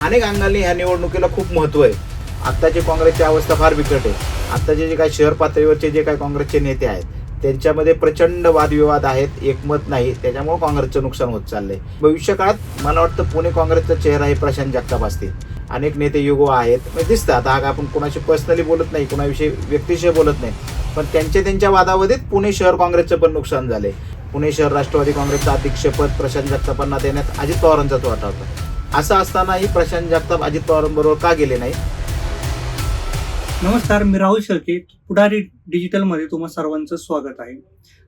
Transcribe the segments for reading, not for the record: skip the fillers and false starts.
अनेक अंगाने ह्या निवडणुकीला खूप महत्व आहे. आत्ताची काँग्रेसची अवस्था फार बिकट आहे. आत्ताचे जे काही शहर पातळीवरचे जे काही काँग्रेसचे नेते आहेत त्यांच्यामध्ये प्रचंड वादविवाद आहेत, एकमत नाही. त्याच्यामुळे काँग्रेसचं नुकसान होत चाललंय. भविष्य काळात मला वाटतं पुणे काँग्रेसचा चेहरा हे प्रशांत जगताप असतील. अनेक नेते युगो आहेत, म्हणजे दिसतं. आता हा आपण कोणाशी पर्सनली बोलत नाही, कोणाविषयी व्यक्तिशय बोलत नाही, पण त्यांच्या वादावधीत पुणे शहर काँग्रेसचं पण नुकसान झालंय. पुणे शहर राष्ट्रवादी काँग्रेसचं अध्यक्षपद प्रशांत जगतापांना देण्यात अजित पवारांचाच वाटा होता. असं असतानाही प्रशांत जगताप अजित पवारांबरोबर का गेले नाही? नमस्कार, मी राहुल शेळके. पुढारी डिजिटलमध्ये तुम्हा सर्वांचं स्वागत आहे.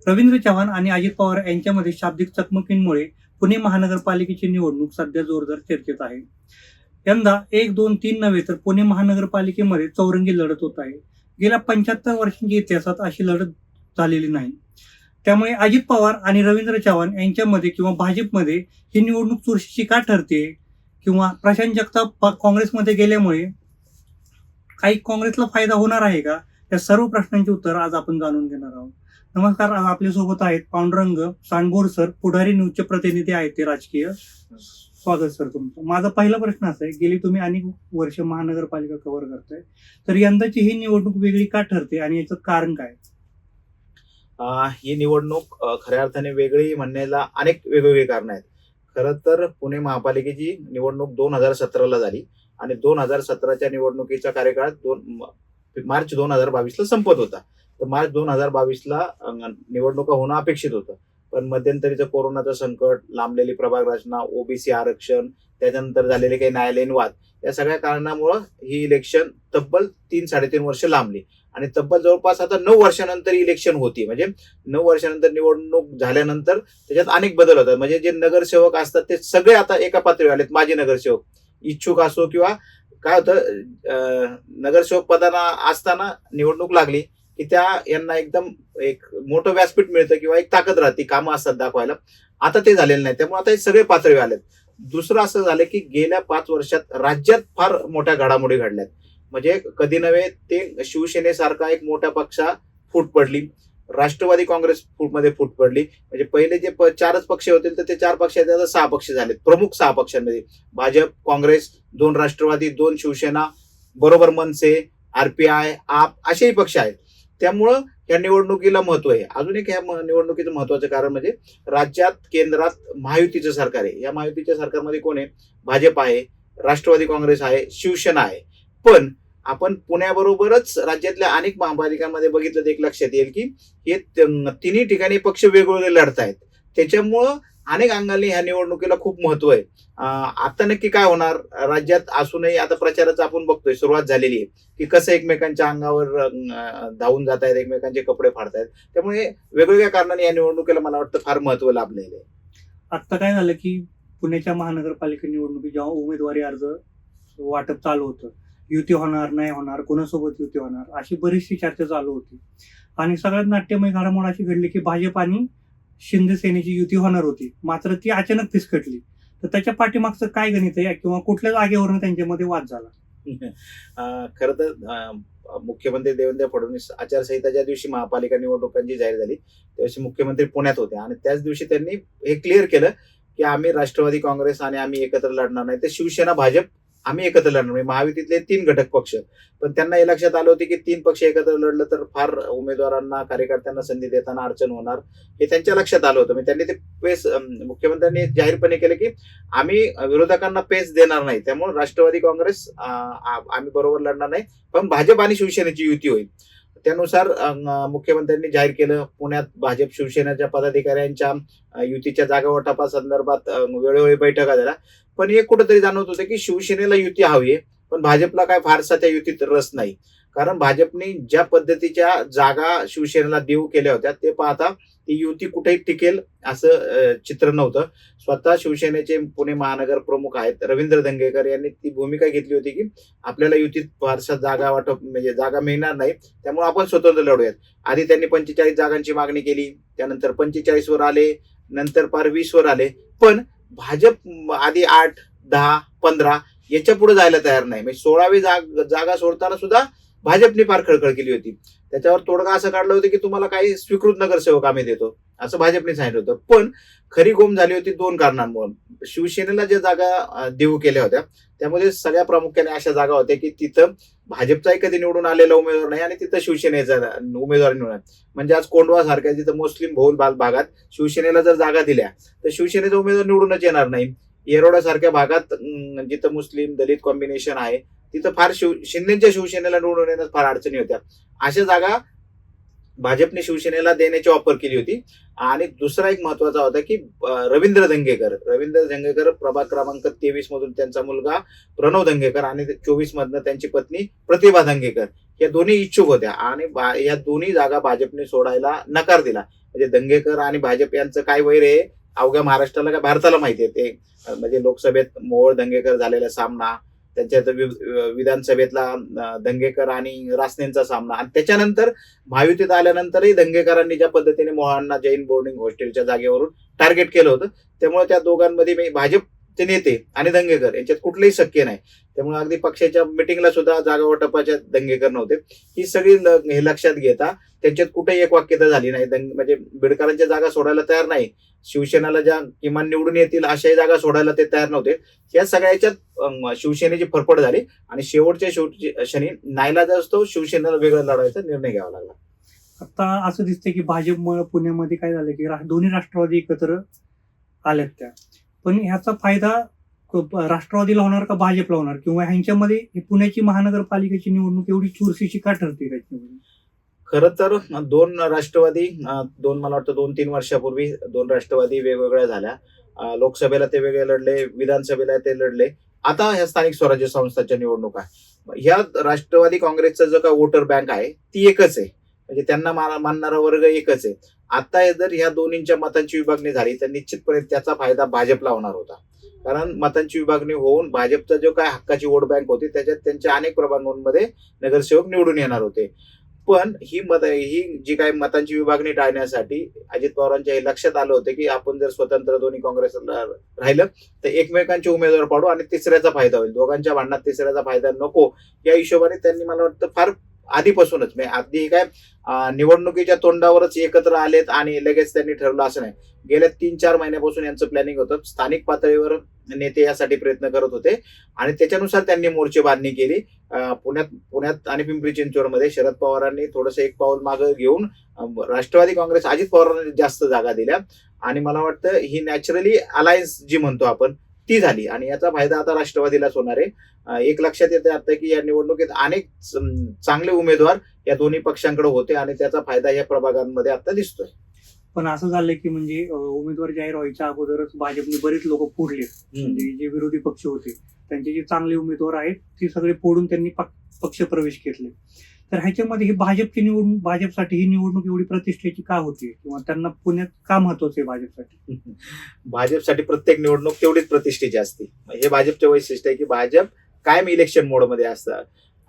रवींद्र चव्हाण आणि अजित पवार यांच्यामध्ये शाब्दिक चकमकींमुळे पुणे महानगरपालिकेची निवडणूक सध्या जोरदार चर्चेत आहे. यंदा 1, 2, 3 नव्हे तर पुणे महानगरपालिकेमध्ये चौरंगी लढत होत आहे. गेल्या 75 वर्षांच्या इतिहासात अशी लढत झालेली नाही. त्यामुळे अजित पवार आणि रवींद्र चव्हाण यांच्यामध्ये किंवा भाजपमध्ये ही निवडणूक चुरशीची का ठरते, किंवा प्रशांत जगताप काँग्रेसमध्ये गेल्यामुळे काही काँग्रेसला फायदा होणार आहे का, या सर्व प्रश्नांची उत्तर आज आपण जाणून घेणार आहोत. नमस्कार, आज आपल्यासोबत आहेत पांडुरंग सांडभोर सर, पुढारी न्यूजचे प्रतिनिधी आहेत ते राजकीय. स्वागत सर तुमचं. माझा पहिला प्रश्न असा आहे, गेली तुम्ही अनेक वर्ष महानगरपालिका कव्हर करताय, तर यंदाची ही निवडणूक वेगळी का ठरते आणि याचं कारण काय? ही निवडणूक खऱ्या अर्थाने वेगळी म्हणण्याला अनेक वेगवेगळी कारणं आहेत. खरं तर पुणे महापालिकेची निवडणूक 2017ला झाली आणि 2017च्या निवडणुकीच्या कार्यकाळात मार्च 2022ला संपत होता. तर मार्च 2022ला निवडणुका होणं अपेक्षित होतं, पण मध्यंतरीचं कोरोनाचं संकट, लांबलेली प्रभाग रचना, ओबीसी आरक्षण, त्याच्यानंतर झालेले काही न्यायालयीन वाद, या सगळ्या कारणामुळं ही इलेक्शन तब्बल 3-3.5 वर्ष लांबली आणि तब्बल जवळपास आता 9 वर्षानंतर इलेक्शन होती. म्हणजे 9 वर्षानंतर निवडणूक झाल्यानंतर त्याच्यात अनेक बदल होतात. म्हणजे जे नगरसेवक असतात ते सगळे आता एका पातळीवर आलेत. माजी नगरसेवक इच्छुक असो किंवा काय होतं, नगरसेवक पदाला असताना निवडणूक लागली की यांना एकदम एक मोठं व्यासपीठ मिळतं किंवा एक ताकद राहते, कामं असतात दाखवायला. आता ते झालेलं नाही. त्यामुळे आता हे सगळे पातळीवर आलेत. दुसरं असं झालं की गेल्या 5 वर्षात राज्यात फार मोठ्या घडामोडी घडल्यात. म्हणजे कधी नव्हे ते शिवसेनेसारखा एक मोठ्या पक्षा फूट पडली, राष्ट्रवादी काँग्रेस मध्ये फूट पडली. म्हणजे पहिले जे 4च पक्ष होते तर ते 4 पक्ष आता 6 पक्ष झालेत. प्रमुख 6 पक्षांमध्ये भाजप, काँग्रेस, 2 राष्ट्रवादी, 2 शिवसेना, बरोबर मनसे, आरपीआय, आप असेही पक्ष आहेत. त्यामुळं या निवडणुकीला महत्व आहे. अजून एक या निवडणुकीचं महत्वाचं कारण म्हणजे राज्यात केंद्रात महायुतीचं सरकार आहे. या महायुतीच्या सरकारमध्ये कोण आहे? भाजप आहे, राष्ट्रवादी काँग्रेस आहे, शिवसेना आहे. पण आपण पुण्याबरोबरच राज्यातल्या अनेक महापालिकांमध्ये बघितलं तर एक लक्षात येईल की हे तिन्ही ठिकाणी पक्ष वेगवेगळे लढतायत. त्याच्यामुळं अनेक अंगाने ह्या निवडणुकीला खूप महत्व आहे. आता नक्की काय होणार राज्यात असूनही आता प्रचाराचं आपण बघतोय, सुरुवात झालेली आहे की कसं एकमेकांच्या अंगावर धावून जात आहेत, एकमेकांचे कपडे फाडतायत. त्यामुळे वेगवेगळ्या कारणाने या निवडणुकीला मला वाटतं फार महत्व लाभलेलं आहे. आता काय झालं की पुण्याच्या महानगरपालिका निवडणुकीत जेव्हा उमेदवारी अर्ज वाटप चालू होतं, युती होणार नाही होणार, कोणासोबत युती होणार, अशी बरीचशी चर्चा चालू होती. आणि सगळ्यात नाट्यमय घडामोड अशी घडली की भाजप आणि शिंदे सेनेची युती होणार होती, मात्र ती अचानक फिसकटली. तर त्याच्या पाठीमागचं काय गणित आहे, किंवा कुठल्या जागेवरून त्यांच्यामध्ये वाद झाला? खरं तर मुख्यमंत्री देवेंद्र फडणवीस आचारसंहिता ज्या दिवशी महापालिका निवडणुकांची जाहीर झाली त्या दिवशी मुख्यमंत्री पुण्यात होते आणि त्याच दिवशी त्यांनी हे क्लिअर केलं की आम्ही राष्ट्रवादी काँग्रेस आणि आम्ही एकत्र लढणार नाही, तर शिवसेना भाजप आम्ही एकत्र लढणार. म्हणजे महायुतीतले 3 घटक पक्ष. पण त्यांना हे लक्षात आलं होते की 3 पक्ष एकत्र लढलं तर फार उमेदवारांना, कार्यकर्त्यांना संधी देताना अडचण होणार, हे त्यांच्या लक्षात आलं होतं. त्यांनी ते पेस मुख्यमंत्र्यांनी जाहीरपणे केलं की आम्ही विरोधकांना पेस देणार नाही, त्यामुळे राष्ट्रवादी काँग्रेस आम्ही बरोबर लढणार नाही, पण भाजप आणि शिवसेनेची युती होईल. त्यानुसार मुख्यमंत्र्यांनी जाहीर केलं. पुण्यात भाजप शिवसेनेच्या पदाधिकाऱ्यांच्या युतीच्या जागा वाटपासंदर्भात वेळोवेळी बैठका झाल्या. पण हे कुठेतरी जाणवत होतं की शिवसेनेला युती हवी आहे, पण भाजपला काय फारसा त्या युतीत रस नाही. कारण भाजपने ज्या पद्धतीच्या जागा शिवसेनेला देऊ केल्या होत्या ते पाहता ती युती कुठेही टिकेल असं चित्र नव्हतं. स्वतः शिवसेनेचे पुणे महानगर प्रमुख आहेत रवींद्र धंगेकर यांनी ती भूमिका घेतली होती की आपल्याला युतीत फारसा जागा वाटप म्हणजे जागा मिळणार नाही, त्यामुळे आपण स्वतंत्र लढूयात. आधी त्यांनी 45 जागांची मागणी केली, त्यानंतर 45 वर आले, नंतर पार 20 वर आले. पण भाजप आधी 8, 10, 15 याच्या पुढे जायला तयार नाही. म्हणजे 16वी जागा सोडताना सुद्धा भाजपने फार खळखळ केली होती. त्याच्यावर तोडगा असं काढलं होतं की तुम्हाला काही स्वीकृत नगरसेवक आम्ही देतो असं भाजपने सांगितलं होतं. पण खरी गोम झाली होती दोन कारणांमुळे. शिवसेनेला ज्या जागा देऊ केल्या होत्या त्यामध्ये सगळ्या प्रामुख्याने अशा जागा होत्या की तिथं भाजपचाही कधी निवडून आलेला उमेदवार नाही आणि तिथं शिवसेनेचा उमेदवार निवडणार. म्हणजे आज कोंढवा सारख्या जिथं मुस्लिम बहुल भागात शिवसेनेला जर जागा दिल्या तर शिवसेनेचा उमेदवार निवडूनच येणार नाही. येरोडा सारख्या भागात जिथं मुस्लिम दलित कॉम्बिनेशन आहे तिथं फार शिंदेच्या शिवसेनेला निवडून येण्यास फार अडचणी होत्या. अशा जागा भाजपने शिवसेनेला देण्याची ऑफर केली होती. आणि दुसरा एक महत्वाचा होता की रवींद्र धंगेकर प्रभाग क्रमांक 23 मधून त्यांचा मुलगा प्रणव धंगेकर आणि 24 मधनं त्यांची पत्नी प्रतिभा धंगेकर या दोन्ही इच्छुक होत्या आणि या दोन्ही जागा भाजपने सोडायला नकार दिला. म्हणजे धंगेकर आणि भाजप यांचं काय वैर आहे अवघ्या महाराष्ट्राला काय भारताला माहिती आहे. ते म्हणजे लोकसभेत मोहोळ धंगेकर झालेला सामना, त्यांच्यात विधानसभेतला धंगेकर आणि रासनेंचा सामना आणि त्याच्यानंतर महायुतीत आल्यानंतरही धंगेकरांनी ज्या पद्धतीने मोहनना जैन बोर्डिंग हॉस्टेलच्या जागेवरून टार्गेट केलं होतं त्यामुळे त्या दोघांमध्ये भाजपचे नेते आणि धंगेकर यांच्यात कुठलंही शक्य नाही. त्यामुळे अगदी पक्षाच्या मिटिंगला सुद्धा जागा वाटपाच्या धंगेकर नव्हते. ही सगळी हे लक्षात घेता त्यांच्यात कुठेही एक वाक्यता झाली नाही. म्हणजे बिडकरांच्या जागा सोडायला तयार नाही, शिवसेनेला ज्या किमान निवडून येतील अशाही जागा सोडायला ते तयार नव्हते. या सगळ्याच्यात शिवसेनेची फरफड झाली आणि शेवटच्या क्षणी नाईलाज असतो शिवसेनेला वेगळं लढायचा निर्णय घ्यावा लागला. आता असं दिसतंय की भाजपमुळे पुण्यामध्ये काय झालं की दोन्ही राष्ट्रवादी एकत्र आल्यात त्या, पण ह्याचा फायदा राष्ट्रवादीला होणार का भाजपला होणार, किंवा ह्यांच्यामध्ये पुण्याची महानगरपालिकेची निवडणूक एवढी चुरशीची का ठरते त्याच्यामध्ये? खरं तर दोन राष्ट्रवादी मला वाटतं 2-3 वर्षापूर्वी दोन राष्ट्रवादी वेगवेगळ्या झाल्या. लोकसभेला ते वेगळे लढले, विधानसभेला ते लढले. आता ह्या स्थानिक स्वराज्य संस्थांच्या निवडणुका ह्या राष्ट्रवादी काँग्रेसचा जो काय वोटर बँक आहे ती एकच आहे. म्हणजे त्यांना मानणारा वर्ग एकच आहे. आता जर ह्या दोन्हींच्या मतांची विभागणी झाली तर निश्चितपणे त्याचा फायदा भाजपला होणार होता. कारण मतांची विभागणी होऊन भाजपचा जो काय हक्काची वोट बँक होती त्याच्यात त्यांच्या अनेक प्रभागांमध्ये नगरसेवक निवडून येणार होते. पण ही जी काही मतांची विभागणी टाळण्यासाठी अजित पवारांच्या हे लक्षात आलं होतं की आपण जर स्वतंत्र दोन्ही काँग्रेसला राहिलं तर एकमेकांचे उमेदवार पाडू आणि तिसऱ्याचा फायदा होईल. दोघांच्या भांडणात तिसऱ्याचा फायदा नको या हिशोबाने त्यांनी मला वाटतं फार आधीपासूनच आधी काय निवडणुकीच्या तोंडावरच एकत्र आलेत आणि लगेच त्यांनी ठरवलं असं नाही. गेल्या 3-4 महिन्यापासून यांचं प्लॅनिंग होतं. स्थानिक पातळीवर नेते यासाठी प्रयत्न करत होते आणि त्याच्यानुसार त्यांनी मोर्चे बांधणी केली. पुण्यात आणि पिंपरी चिंचवडमध्ये शरद पवारांनी थोडंसं एक पाऊल मागे घेऊन राष्ट्रवादी काँग्रेस अजित पवारांनी जास्त जागा दिल्या आणि मला वाटतं ही नॅचरली अलायन्स जी म्हणतो आपण ती झाली आणि याचा फायदा आता राष्ट्रवादीलाच होणार आहे. एक लक्षात येते आता की या निवडणुकीत अनेक चांगले उमेदवार या दोन्ही पक्षांकडे होते आणि त्याचा फायदा या प्रभागांमध्ये आता दिसतोय. पण असं झालं की म्हणजे उमेदवार जाहीर व्हायच्या अगोदरच भाजपने बरेच लोक फोडले. म्हणजे जे विरोधी पक्ष होते त्यांचे जे चांगले उमेदवार आहेत ते सगळे फोडून त्यांनी पक्ष प्रवेश घेतले. तर ह्याच्यामध्ये ही भाजपसाठी ही निवडणूक एवढी प्रतिष्ठेची का होती, किंवा त्यांना पुण्यात का महत्वाचं आहे भाजपसाठी? भाजपसाठी प्रत्येक निवडणूक तेवढीच प्रतिष्ठेची असते. हे भाजपचे वैशिष्ट्य आहे की भाजप कायम इलेक्शन मोडमध्ये असतात.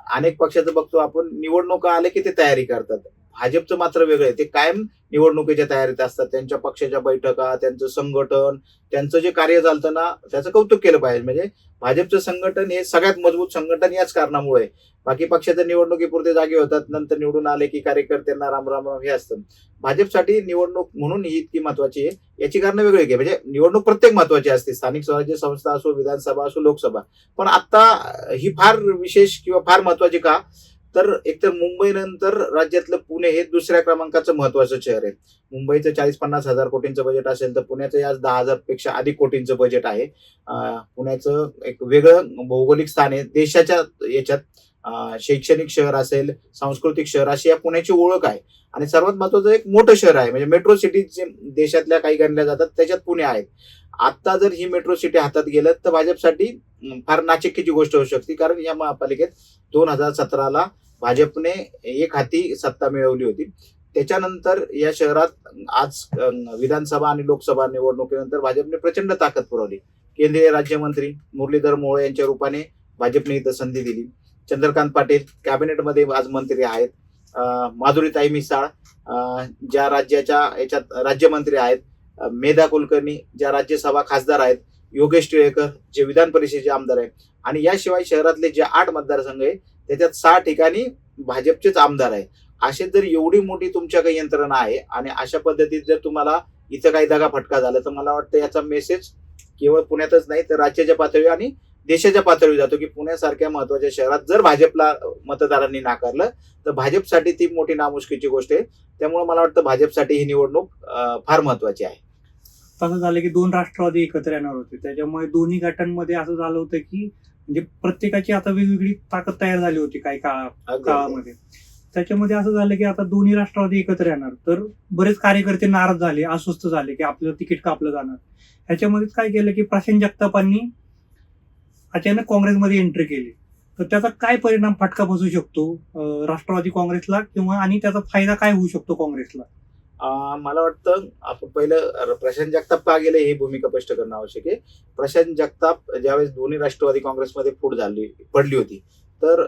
अनेक पक्षाचं बघतो आपण निवडणुका आले की ते तयारी करतात. भाजपचं मात्र वेगळं आहे. ते कायम निवडणुकीच्या तयारीत असतात. त्यांच्या पक्षाच्या बैठका, त्यांचं संघटन, त्यांचं जे कार्य चालतं ना त्याचं कौतुक केलं पाहिजे. म्हणजे भाजपचं संघटन हे सगळ्यात मजबूत संघटन याच कारणामुळे. बाकी पक्षाच्या निवडणुकीपुरते जागे होतात, नंतर निवडून आले की कार्यकर्त्यांना राम राम हे असतं. भाजपसाठी निवडणूक म्हणून ही इतकी महत्वाची आहे याची कारण वेगळी आहे. म्हणजे निवडणूक प्रत्येक महत्वाची असते, स्थानिक स्वराज्य संस्था असो, विधानसभा असो, लोकसभा. पण आता ही फार विशेष किंवा फार महत्वाची का, तर एकतर मुंबईनंतर राज्यातलं पुणे हे दुसऱ्या क्रमांकाचं महत्वाचं शहर आहे. मुंबईचं 40-50 हजार कोटींचं बजेट असेल तर पुण्याचं आज 10,000 पेक्षा अधिक कोटींचं बजेट आहे. पुण्याचं एक वेगळं भौगोलिक स्थान आहे देशाच्या याच्यात. शैक्षणिक शहर असेल, सांस्कृतिक शहर अशी या पुण्याची ओळख आहे आणि सर्वात महत्वाचं एक मोठं शहर आहे. म्हणजे मेट्रो सिटी जे देशातल्या काही गणल्या जातात त्याच्यात पुणे आहेत. आता जर ही मेट्रो सिटी हातात गेलं तर भाजपसाठी फार नाचिक्कीची गोष्ट होऊ शकते. कारण या महापालिकेत 2017ला भाजपने एक हाती सत्ता मिळवली होती. त्याच्यानंतर या शहरात आज विधानसभा आणि लोकसभा निवडणुकीनंतर भाजपने प्रचंड ताकद पुरवली. केंद्रीय राज्यमंत्री मुरलीधर मोहोळ यांच्या रूपाने भाजपने इथं संधी दिली. चंद्रकांत पाटील कॅबिनेटमध्ये आज मंत्री आहेत. माधुरीताई मिसाळ ज्या राज्याच्या याच्यात राज्यमंत्री आहेत. मेधा कुलकर्णी ज्या राज्यसभा खासदार आहेत. योगेश टिळेकर जे विधान परिषदेचे आमदार आहेत. आणि याशिवाय शहरातले जे 8 मतदारसंघ आहे त्याच्यात 6 ठिकाणी भाजपचेच आमदार आहे. असे जर एवढी मोठी तुमच्याकडे यंत्रणा आहे आणि अशा पद्धतीत जर तुम्हाला इथं काही दगाफटका झाला तर मला वाटतं याचा मेसेज केवळ पुण्यातच नाही तर राज्याच्या पातळीवर आणि देशाच्या पातळीवर जातो की पुण्यासारख्या महत्वाच्या शहरात जर भाजपला मतदारांनी नाकारलं तर भाजपसाठी ती मोठी नामुष्कीची गोष्ट आहे. त्यामुळे मला वाटतं भाजपसाठी ही निवडणूक फार महत्वाची आहे. असं झालं की दोन राष्ट्रवादी एकत्र येणार होते, त्याच्यामुळे दोन्ही गटांमध्ये असं झालं होतं की म्हणजे प्रत्येकाची आता वेगवेगळी ताकद तयार झाली होती काही काळामध्ये. त्याच्यामध्ये असं झालं की आता दोन्ही राष्ट्रवादी एकत्र येणार, तर बरेच कार्यकर्ते नाराज झाले, अस्वस्थ झाले की आपलं तिकीट कापलं जाणार. ह्याच्यामध्येच काय केलं की प्रशांत जगतापांनी अचानक काँग्रेसमध्ये एंट्री केली. तर त्याचा काय परिणाम फटका बसू शकतो राष्ट्रवादी काँग्रेसला, किंवा आणि त्याचा फायदा काय होऊ शकतो काँग्रेसला? मला वाटतं आपण पहिलं प्रशांत जगताप का गेले ही भूमिका स्पष्ट करणं आवश्यक आहे. प्रशांत जगताप ज्यावेळेस दोन्ही राष्ट्रवादी काँग्रेसमध्ये फूट पडली होती तर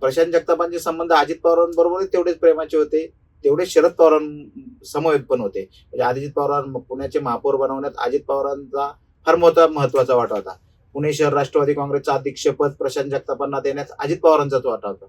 प्रशांत जगतापांचे संबंध अजित पवारांबरोबर तेवढेच प्रेमाचे होते, तेवढे शरद पवारांसमवेत पण होते. म्हणजे अजित पवार पुण्याचे महापौर बनवण्यात अजित पवारांचा फार महत्वाचा वाटा होता. पुणे शहर राष्ट्रवादी काँग्रेसचं अध्यक्षपद प्रशांत जगतापांना देण्यात अजित पवारांचाच वाटा होता.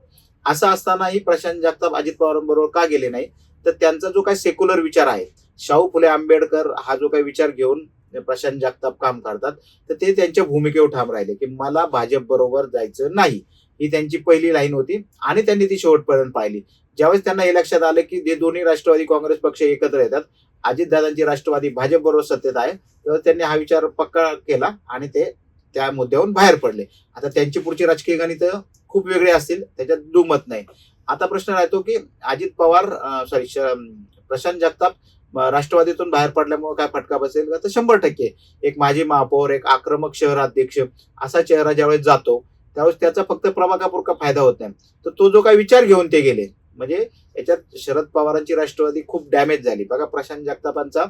असं असतानाही प्रशांत जगताप अजित पवारांबरोबर का गेले नाही तर त्यांचा जो काही सेक्युलर विचार आहे, शाहू फुले आंबेडकर हा जो काही विचार घेऊन प्रशांत जगताप काम करतात तर ते त्यांच्या भूमिकेवर ठाम राहिले की मला भाजप बरोबर जायचं नाही, ही त्यांची पहिली लाईन होती आणि त्यांनी ती शेवटपर्यंत पाहिली. ज्यावेळेस त्यांना हे लक्षात आलं की जे दोन्ही राष्ट्रवादी काँग्रेस पक्ष एकत्र येतात, अजितदादांची राष्ट्रवादी भाजप बरोबर सत्तेत आहे, तर त्यांनी हा विचार पक्का केला आणि ते त्या मुद्द्यावरून बाहेर पडले. आता त्यांची पुढची राजकीय गणित खूप वेगळे असतील, त्याच्यात दुमत नाही. आता प्रश्न राहतो की अजित पवार प्रशांत जगताप राष्ट्रवादीतून बाहेर पडल्यामुळे काय फटका बसेल का? तर 100% एक माजी महापौर, एक आक्रमक शहराध्यक्ष असा चेहरा ज्यावेळेस जातो त्यावेळेस त्याचा फक्त प्रभागापुरता फायदा होत नाही. तर तो जो काही विचार घेऊन ते गेले, म्हणजे याच्यात शरद पवारांची राष्ट्रवादी खूप डॅमेज झाली. बघा प्रशांत जगतापांचा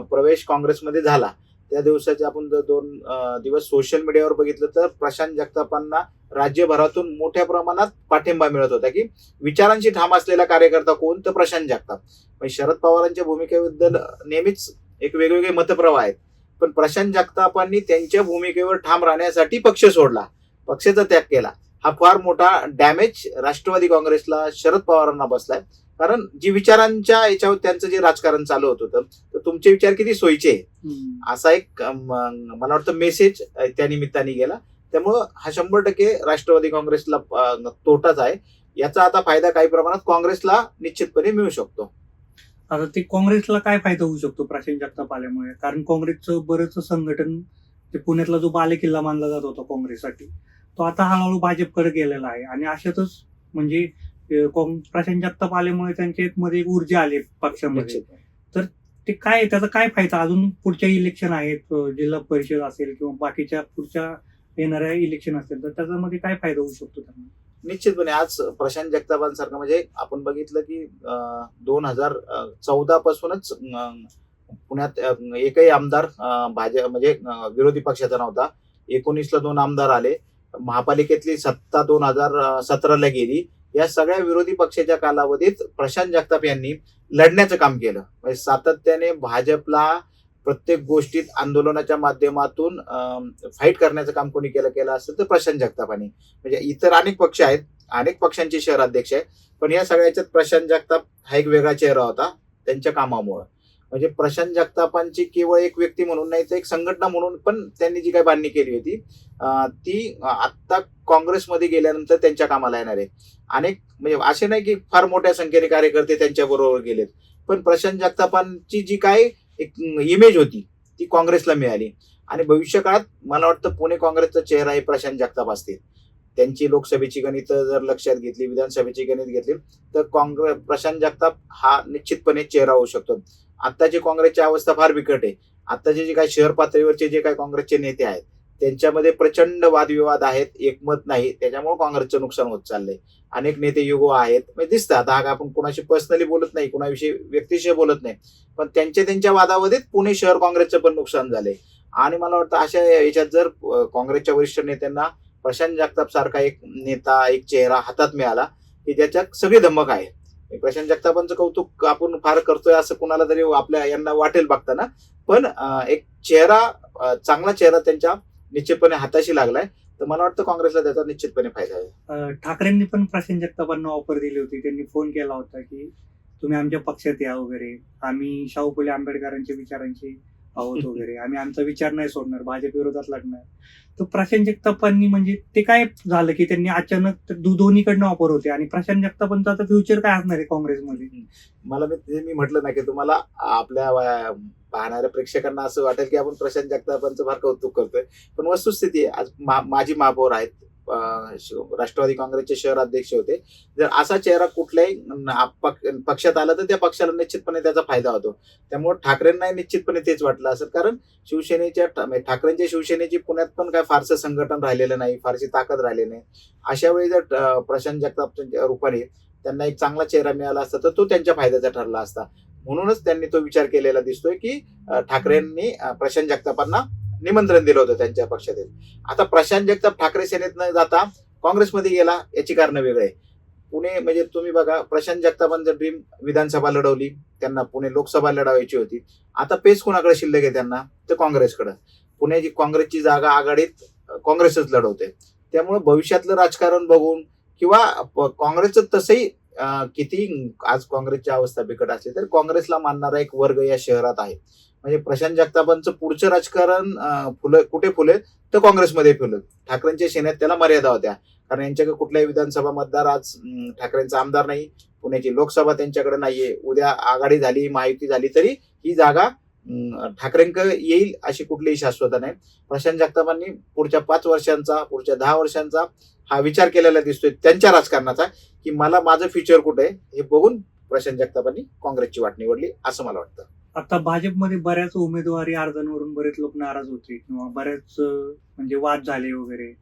प्रवेश काँग्रेसमध्ये झाला त्या दिवसाचे आपण जर 2 दिवस सोशल मीडियावर बघितलं तर प्रशांत जगतापांना राज्यभरातून मोठ्या प्रमाणात पाठिंबा मिळत होता की विचारांशी ठाम असलेला कार्यकर्ता कोण तर प्रशांत जगताप. म्हणजे शरद पवारांच्या भूमिकेबद्दल नेहमीच एक वेगवेगळे मतप्रवाह आहेत, पण प्रशांत जगतापांनी त्यांच्या भूमिकेवर ठाम राहण्यासाठी पक्ष सोडला, पक्षाचा त्याग केला. हा फार मोठा डॅमेज राष्ट्रवादी काँग्रेसला शरद पवारांना बसलाय. कारण जी विचारांच्या याच्यावर त्यांचं जे राजकारण चालू होत होतं तर तुमचे विचार किती सोयीचे असा एक मला वाटतं मेसेज त्या निमित्ताने गेला. त्यामुळं हा 100% राष्ट्रवादी काँग्रेसला तोटाच आहे. याचा आता फायदा काही प्रमाणात काँग्रेसला निश्चितपणे मिळू शकतो. आता ते काँग्रेसला काय फायदा होऊ शकतो प्रशांत जगताप आल्यामुळे? कारण काँग्रेसचं बरंच संघटन, ते पुण्यातला जो बालेकिल्ला मानला जात होता काँग्रेससाठी, तो आता हळूहळू भाजपकडे गेलेला आहे. आणि अशातच म्हणजे प्रशांत जगताप आल्यामुळे त्यांच्या मध्ये एक ऊर्जा आली पक्षामध्ये. तर ते काय, त्याचा काय फायदा? अजून पुढच्या इलेक्शन आहेत, जिल्हा परिषद असेल किंवा बाकीच्या पुढच्या येणाऱ्या इलेक्शन असेल, तर त्याच्यामध्ये काय फायदा होऊ शकतो त्यांना? निश्चितपणे आज प्रशांत जगतापांसारखं म्हणजे आपण बघितलं की 2014 पासूनच पुण्यात एकही आमदार भाजप म्हणजे विरोधी पक्षाचा नव्हता. 19ला 2 आमदार आले. महापालिकेतली सत्ता 2017ला गेली. या सगळ्या विरोधी पक्षाच्या कालावधीत प्रशांत जगताप यांनी लढण्याचं काम केलं. म्हणजे सातत्याने भाजपला प्रत्येक गोष्टीत आंदोलनाच्या माध्यमातून फाईट करण्याचं काम कोणी केलं असेल तर प्रशांत जगतापांनी. म्हणजे इतर अनेक पक्ष आहेत, अनेक पक्षांचे शहराध्यक्ष आहेत, पण या सगळ्याच्यात प्रशांत जगताप हा एक वेगळा चेहरा होता त्यांच्या कामामुळे. म्हणजे प्रशांत जगतापांची केवळ एक व्यक्ती म्हणून नाही तर एक संघटना म्हणून पण त्यांनी जी काही बांधणी केली होती ती आता काँग्रेसमध्ये गेल्यानंतर त्यांच्या कामाला येणार आहे. अनेक म्हणजे असे नाही की फार मोठ्या संख्येने कार्यकर्ते त्यांच्या बरोबर गेलेत, पण प्रशांत जगतापांची जी काय एक इमेज होती ती काँग्रेसला मिळाली. आणि भविष्यकाळात मला वाटतं पुणे काँग्रेसचा चेहरा हे प्रशांत जगताप असतील. त्यांची लोकसभेची गणित जर लक्षात घेतली, विधानसभेची गणित घेतली तर प्रशांत जगताप हा निश्चितपणे चेहरा होऊ शकतो. आत्ताची काँग्रेसची अवस्था फार बिकट आहे. आत्ताचे जे काही शहर पातळीवरचे जे काही काँग्रेसचे नेते आहेत त्यांच्यामध्ये प्रचंड वादविवाद आहेत, एकमत नाही. त्याच्यामुळे काँग्रेसचं नुकसान होत चाललंय. अनेक नेते युगो आहेत म्हणजे दिसतात. हा आपण कोणाशी पर्सनली बोलत नाही, कोणाविषयी व्यक्तिशय बोलत नाही, पण त्यांच्या वादामध्ये पुणे शहर काँग्रेसचं पण नुकसान झालंय. आणि मला वाटतं अशा याच्यात जर काँग्रेसच्या वरिष्ठ नेत्यांना प्रशांत जगताप सारखा एक नेता, एक चेहरा हातात मिळाला की ज्याच्यात सगळी धमक आहे. प्रशांत जगतापांचं कौतुक आपण फार करतोय असं कुणाला तरी आपल्या यांना वाटेल बघताना, पण एक चेहरा, चांगला चेहरा त्यांच्या निश्चितपणे हाताशी लागलाय. तर मला वाटतं काँग्रेसला त्याचा निश्चितपणे फायदा आहे. ठाकरेंनी पण प्रशांत जगतापांना ऑफर दिली होती. त्यांनी फोन केला होता की तुम्ही आमच्या पक्षात या वगैरे, आम्ही शाहू फुले आंबेडकरांच्या विचारांची आहोत वगैरे, आम्ही आमचा विचार नाही सोडणार, भाजप विरोधात लढणार. तर प्रशांत जगतापांनी म्हणजे ते काय झालं की त्यांनी अचानक दोन्हीकडनं ऑफर होते आणि प्रशांत जगतापांचं आता फ्युचर काय असणार आहे काँग्रेसमध्ये? मी म्हटलं ना की तुम्हाला आपल्या पाहणाऱ्या प्रेक्षकांना असं वाटेल की आपण प्रशांत जगतापांचं फार कौतुक करतोय, पण वस्तुस्थिती आहे, आज माजी महापौर आहेत, राष्ट्रवादी काँग्रेसचे शहर अध्यक्ष होते. जर असा चेहरा कुठल्याही पक्षात आला तर त्या पक्षाला निश्चितपणे त्याचा फायदा होतो. त्यामुळे ठाकरेंना निश्चितपणे तेच वाटलं असेल, कारण ठाकरेंच्या शिवसेनेची पुण्यात पण काय फारसं संघटन राहिलेलं नाही, फारशी ताकद राहिली नाही. अशा वेळी जर प्रशांत जगतापच्या रूपाने त्यांना एक चांगला चेहरा मिळाला असता तर तो त्यांच्या फायद्याचा ठरला असता. म्हणूनच त्यांनी तो विचार केलेला दिसतोय की ठाकरेंनी प्रशांत जगतापांना निमंत्रण दिलं होतं त्यांच्या पक्षातील. आता प्रशांत जगताप ठाकरे सेनेत न जाता काँग्रेसमध्ये गेला, याची कारण वेगळी आहे. पुणे म्हणजे तुम्ही बघा, प्रशांत जगतापांचं ड्रीम विधानसभा लढवली, त्यांना पुणे लोकसभा लढवायची होती. आता पेच कुणाकडे शिल्लक आहे त्यांना, तर काँग्रेसकडे. पुण्याची काँग्रेसची जागा आघाडीत काँग्रेसच लढवते. त्यामुळे भविष्यातलं राजकारण बघून किंवा काँग्रेसचं तसंही किती आज काँग्रेसची अवस्था बिकट असली तर काँग्रेसला मानणारा एक वर्ग या शहरात आहे. म्हणजे प्रशांत जगतापांचं पुढचं राजकारण कुठे फुलेल तर काँग्रेसमध्ये फुलेल. ठाकरेंच्या सेनेत त्याला मर्यादा होत्या, कारण यांच्याकडे कुठल्याही विधानसभा मतदार आज ठाकरेंचा आमदार नाही, पुण्याची लोकसभा त्यांच्याकडे नाहीये. उद्या आघाडी झाली, महायुती झाली तरी ही जागा ठाकरेंकडे येईल अशी कुठलीही शाश्वता नाही. प्रशांत जगतापांनी पुढच्या 5 वर्षांचा, पुढच्या 10 वर्षांचा हा विचार केलेला दिसतोय त्यांच्या राजकारणाचा, की मला माझं फ्युचर कुठे आहे हे बघून प्रशांत जगतापांनी काँग्रेसची वाट निवडली असं मला वाटतं. आता भाजपमध्ये बऱ्याच उमेदवारी अर्जांवरून बरेच लोक नाराज होते किंवा बऱ्याच म्हणजे वाद झाले वगैरे.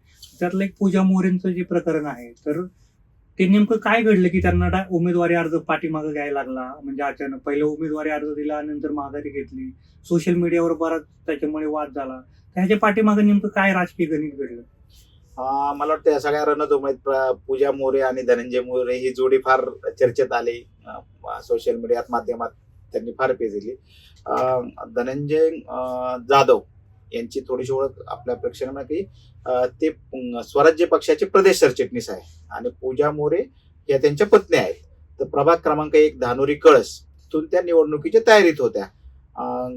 त्यातलं एक पूजा मोरेंचं जे प्रकरण आहे, तर ते नेमकं काय घडलं की त्यांना उमेदवारी अर्ज पाठीमागे घ्यायला लागला? म्हणजे अचानक पहिला उमेदवारी अर्ज दिला, नंतर माघारी घेतली, सोशल मीडियावर बराच त्याच्यामुळे वाद झाला. ह्याच्या पाठीमागे नेमकं काय राजकीय गणित घडलं? मला वाटतं या सगळ्या रणधुमाळीत पूजा मोरे आणि धनंजय मोरे ही जोडी फार चर्चेत आली. सोशल मीडियात, माध्यमात त्यांनी फार पेजली. धनंजय जाधव यांची थोडीशी ओळख आपल्या प्रेक्षकांना की ते स्वराज्य पक्षाचे प्रदेश सरचिटणीस आहे आणि पूजा मोरे या त्यांच्या पत्नी आहेत. तर प्रभाग क्रमांक 1 धानोरी कळस तिथून त्या निवडणुकीच्या तयारीत होत्या.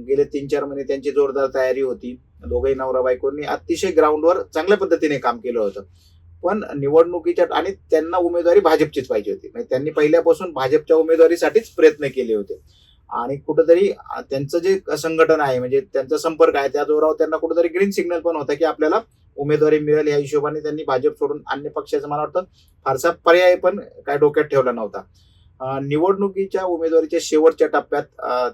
गेले 3-4 महिने त्यांची जोरदार तयारी होती. दोघेही नवरा बायकोंनी अतिशय ग्राउंडवर चांगल्या पद्धतीने काम केलं होतं. पण निवडणुकीच्या आणि त्यांना उमेदवारी भाजपचीच पाहिजे होती. म्हणजे त्यांनी पहिल्यापासून भाजपच्या उमेदवारीसाठीच प्रयत्न केले होते आणि कुठंतरी त्यांचं जे संघटन आहे, म्हणजे त्यांचा संपर्क आहे, त्या जोरावर त्यांना कुठेतरी ग्रीन सिग्नल पण होता की आपल्याला उमेदवारी मिळेल. या हिशोबाने त्यांनी भाजप सोडून अन्य पक्षाचा मला वाटतं फारसा पर्याय पण काय डोक्यात ठेवला नव्हता. निवडणुकीच्या उमेदवारीच्या शेवटच्या टप्प्यात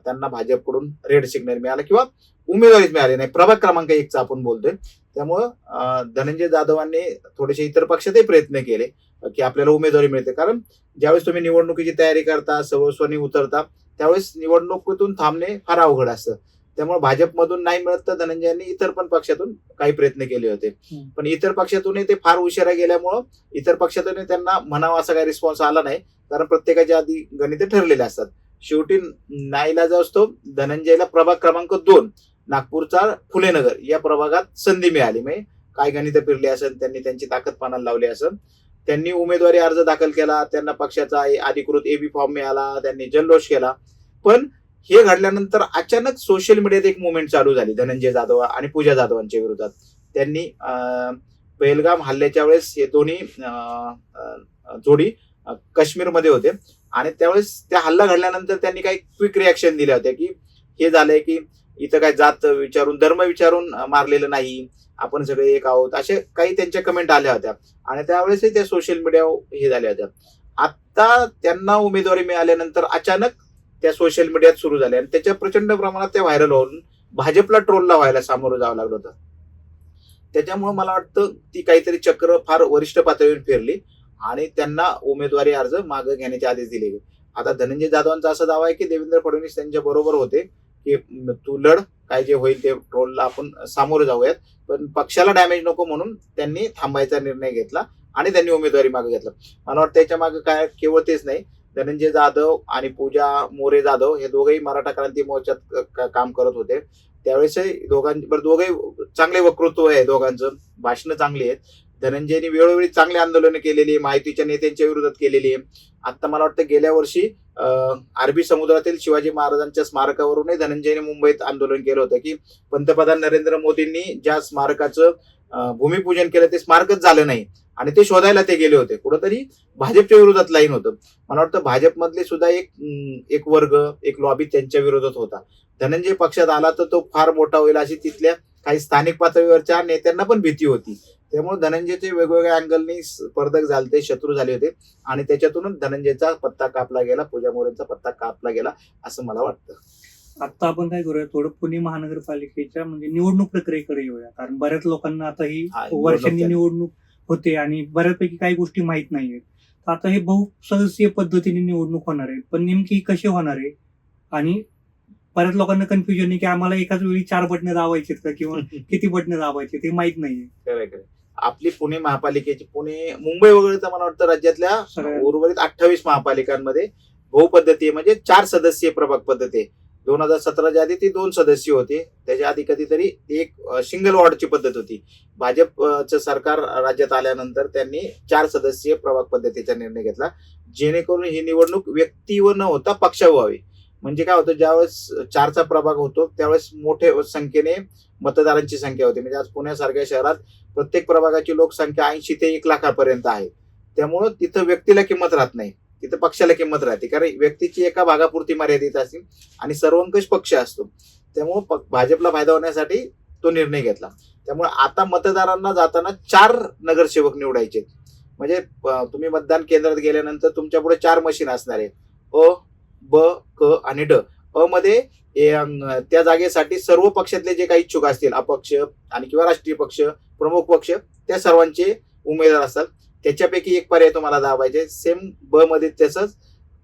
त्यांना भाजपकडून रेड सिग्नल मिळाला किंवा उमेदवारीच मिळाली नाही. प्रभाग क्रमांक 1चा आपण बोलतोय. त्यामुळं धनंजय जाधवांनी थोडेसे इतर पक्षातही प्रयत्न केले की आपल्याला उमेदवारी मिळते, कारण ज्यावेळेस तुम्ही निवडणुकीची तयारी करता, सर्वस्वानी उतरता, त्यावेळेस निवडणुकीतून थांबणे फार अवघड असतं. त्यामुळे भाजपमधून नाही मिळत तर धनंजयांनी इतर पण पक्षातून काही प्रयत्न केले होते. पण इतर पक्षातूनही ते फार उशिरा गेल्यामुळं इतर पक्षातून त्यांना म्हणावा असा काही रिस्पॉन्स आला नाही, कारण प्रत्येकाच्या आधी गणिते ठरलेले असतात. शेवटी नाईलाज असतो. धनंजयला प्रभाग क्रमांक 2 नागपूरचा फुलेनगर या प्रभागात संधी मिळाली. म्हणजे काय गणितं फिरली असेल, त्यांनी त्यांची ताकद पानाला लावली असेल. त्यांनी उमेदवारी अर्ज दाखल केला, त्यांना पक्षाचा अधिकृत एबी फॉर्म मिळाला, त्यांनी जल्लोष केला. पण हे घडल्यानंतर अचानक सोशल मीडियात एक मुवमेंट चालू झाली धनंजय जाधव आणि पूजा जाधवांच्या विरोधात. त्यांनी पहलगाम हल्ल्याच्या वेळेस हे दोन्ही जोडी काश्मीरमध्ये होते आणि त्यावेळेस त्या हल्ला घडल्यानंतर त्यांनी काही क्विक रिॲक्शन दिल्या होत्या की हे झालंय की इथं काय जात विचारून, धर्म विचारून मारलेलं नाही, आपण सगळे एक आहोत, असे काही त्यांच्या कमेंट आल्या होत्या आणि त्यावेळेसही त्या सोशल मीडियावर हे झाल्या होत्या. आता त्यांना उमेदवारी मिळाल्यानंतर अचानक त्या सोशल मीडियात सुरू झाल्या आणि त्याच्या प्रचंड प्रमाणात त्या व्हायरल होऊन भाजपला ट्रोलला व्हायला सामोरं जावं लागलं होतं. त्याच्यामुळे मला वाटतं ती काहीतरी चक्र फार वरिष्ठ पातळीवर फिरली आणि त्यांना उमेदवारी अर्ज मागे घेण्याचे आदेश दिले गेले. आता धनंजय जाधवांचा असा दावा आहे की देवेंद्र फडणवीस त्यांच्या बरोबर होते की तू लढ, काय जे होईल ते ट्रोलला आपण सामोरं जाऊयात, पण पक्षाला डॅमेज नको म्हणून त्यांनी थांबायचा निर्णय घेतला आणि त्यांनी उमेदवारी मागे घेतला. मला वाटतं त्याच्या मागे काय केवळ तेच नाही, धनंजय जाधव आणि पूजा मोरे जाधव हे दोघेही मराठा क्रांती मोर्चात काम करत होते. त्यावेळेसही दोघे चांगले वक्तृत्व आहे दोघांचं, भाषणं चांगली आहेत. धनंजयनी वेळोवेळी चांगली आंदोलनं केलेली आहे, महायुतीच्या नेत्यांच्या विरोधात केलेली आहे. आता मला वाटतं गेल्या वर्षी अरबी समुद्रातील शिवाजी महाराजांच्या स्मारकावरूनही धनंजयने मुंबईत आंदोलन केलं होतं की पंतप्रधान नरेंद्र मोदींनी ज्या स्मारकाचं भूमिपूजन केलं ते स्मारकच झालं नाही आणि ते शोधायला ते गेले होते. कुठंतरी भाजपच्या विरोधात लाईन होतं. मला वाटतं भाजपमधले सुद्धा एक वर्ग, एक लॉबी त्यांच्या विरोधात होता. धनंजय पक्षात आला तर तो फार मोठा होईल अशी तिथल्या काही स्थानिक पातळीवरच्या नेत्यांना पण भीती होती. त्यामुळे धनंजयचे वेगवेगळ्या अँगलनी स्पर्धक झाले, शत्रू झाले होते आणि त्याच्यातूनच धनंजयचा पत्ता कापला गेला, पूजा मोरेंचा पत्ता कापला गेला असं मला वाटतं. आता आपण काय करूया, थोडं पुणे महानगरपालिकेच्या म्हणजे निवडणूक प्रक्रियेकडे येऊया. कारण बऱ्याच लोकांना आता ही वर्षांनी निवडणूक होते आणि बऱ्यापैकी काही गोष्टी माहित नाहीयेत. तर आता हे बहुसदस्यीय पद्धतीने निवडणूक होणार आहे, पण नेमकी कशी होणार आहे आणि बऱ्याच लोकांना कन्फ्युजन आहे की आम्हाला एकाच वेळी 4 बटणं दाबायची का किंवा किती बटणं दाबायची ते माहित नाहीये. खरं आपली पुणे महापालिकेची, मुंबई वगळता मला वाटतं राज्यातल्या उर्वरित 28 महापालिकांमध्ये बहुपद्धती म्हणजे 4 सदस्यीय प्रभाग पद्धती आहे. 2017च्या आधी ती 2 सदस्य होते, त्याच्या आधी कधीतरी एक सिंगल वॉर्डची पद्धत होती. भाजपचं सरकार राज्यात आल्यानंतर त्यांनी 4 सदस्यीय प्रभाग पद्धतीचा निर्णय घेतला, जेणेकरून ही निवडणूक व्यक्तीवर न होता पक्षावर व्हावी. म्हणजे काय होतं, ज्यावेळेस 4चा प्रभाग होतो त्यावेळेस मोठ्या संख्येने मतदारांची संख्या होती. म्हणजे आज पुण्यासारख्या शहरात प्रत्येक प्रभागाची लोकसंख्या 80 ते 1 लाखापर्यंत आहे. त्यामुळं तिथं व्यक्तीला किंमत राहत नाही, तिथं पक्षाला किंमत राहते. कारण व्यक्तीची एका भागापुरती मर्यादित असते आणि सर्वंकष पक्ष असतो. त्यामुळं भाजपला फायदा होण्यासाठी तो निर्णय घेतला. त्यामुळे आता मतदारांना जाताना 4 नगरसेवक निवडायचे. म्हणजे तुम्ही मतदान केंद्रात गेल्यानंतर तुमच्या पुढे 4 मशीन असणार आहे, अ, ब, क आणि ड. अ मध्ये त्या जागेसाठी सर्व पक्षातले जे काही इच्छुक असतील, अपक्ष आणि किंवा राष्ट्रीय पक्ष, प्रमुख पक्ष, त्या सर्वांचे उमेदवार असतात. त्याच्यापैकी एक पर्याय तुम्हाला दाबायचे. सेम ब मध्ये तसंच,